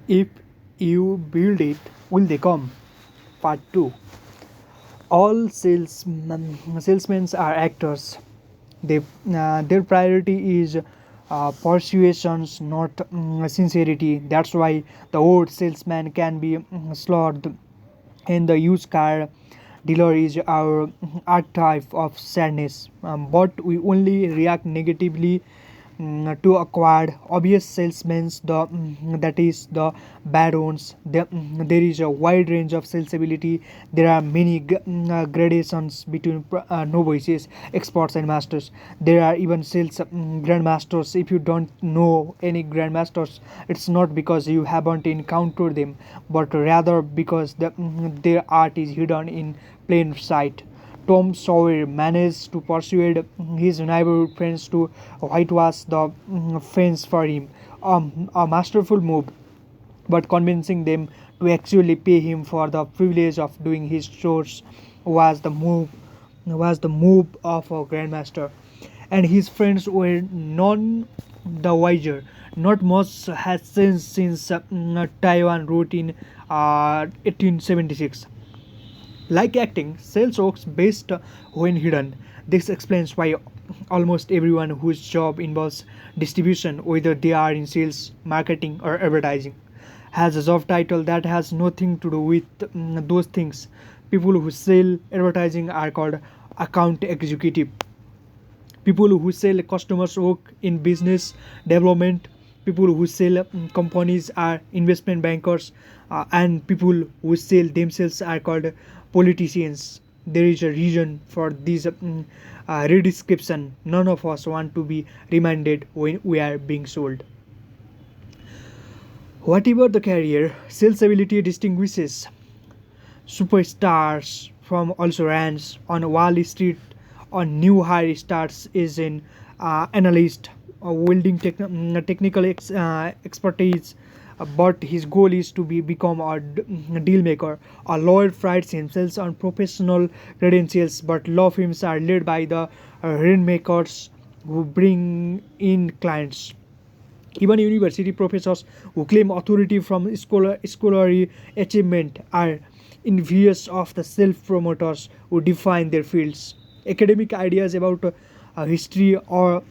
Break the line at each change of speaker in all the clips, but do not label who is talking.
If you build it, will they come? Part 2. All salesmen are actors. Their priority is persuasions, not sincerity. That's why the old salesman can be slaughtered, and the used car dealer is our archetype of sadness. But we only react negatively to acquired obvious salesmen, that is the bad ones. There is a wide range of sales ability. There are many gradations between novices, experts, and masters. There are even sales grandmasters. If you don't know any grandmasters, it's not because you haven't encountered them, but rather because their art is hidden in plain sight. Tom Sawyer managed to persuade his neighborhood friends to whitewash the fence for him. A masterful move, but convincing them to actually pay him for the privilege of doing his chores was the move of a grandmaster. And his friends were none the wiser. Not much has changed since Taiwan wrote in 1876. Like acting, sales works best when hidden. This explains why almost everyone whose job involves distribution, whether they are in sales, marketing, or advertising, has a job title that has nothing to do with those things. People who sell advertising are called account executive. People who sell customers work in business development. People who sell companies are investment bankers, and people who sell themselves are called politicians. There is a reason for this redescription. None of us want to be reminded when we are being sold. Whatever the career, sales ability distinguishes superstars from also runs on Wall Street. On new hire starts is an analyst, wielding technical expertise, but his goal is to become a deal maker. A lawyer prides himself on professional credentials, but law firms are led by the rainmakers who bring in clients. Even university professors who claim authority from scholarly achievement are envious of the self promoters who define their fields. Academic ideas about history or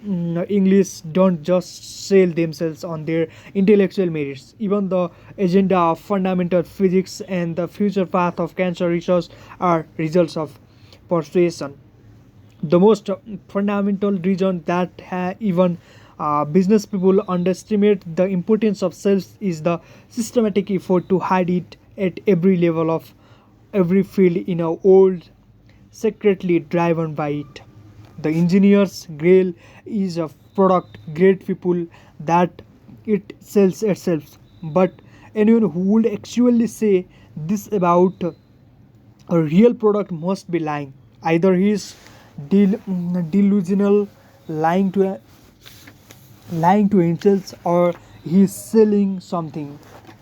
English don't just sell themselves on their intellectual merits. Even the agenda of fundamental physics and the future path of cancer research are results of persuasion. The most fundamental reason that even business people underestimate the importance of sales is the systematic effort to hide it at every level of every field in a world secretly driven by it. The engineer's grail is a product, great people that it sells itself. But anyone who would actually say this about a real product must be lying. Either he is delusional, lying to himself, or he is selling something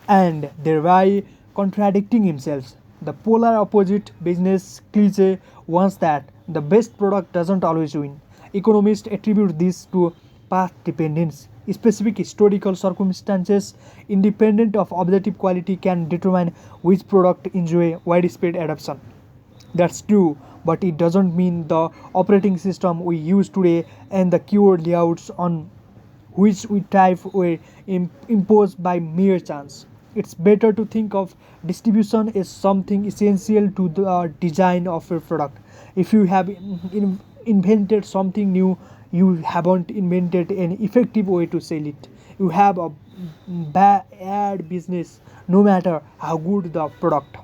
and thereby contradicting himself. The polar opposite business cliche once that the best product doesn't always win. Economists attribute this to path dependence. Specific historical circumstances, independent of objective quality, can determine which product enjoy widespread adoption. That's true, but it doesn't mean the operating system we use today and the keyword layouts on which we type were imposed by mere chance. It's better to think of distribution as something essential to the design of your product. If you have invented something new, you haven't invented an effective way to sell it. You have a bad business, no matter how good the product.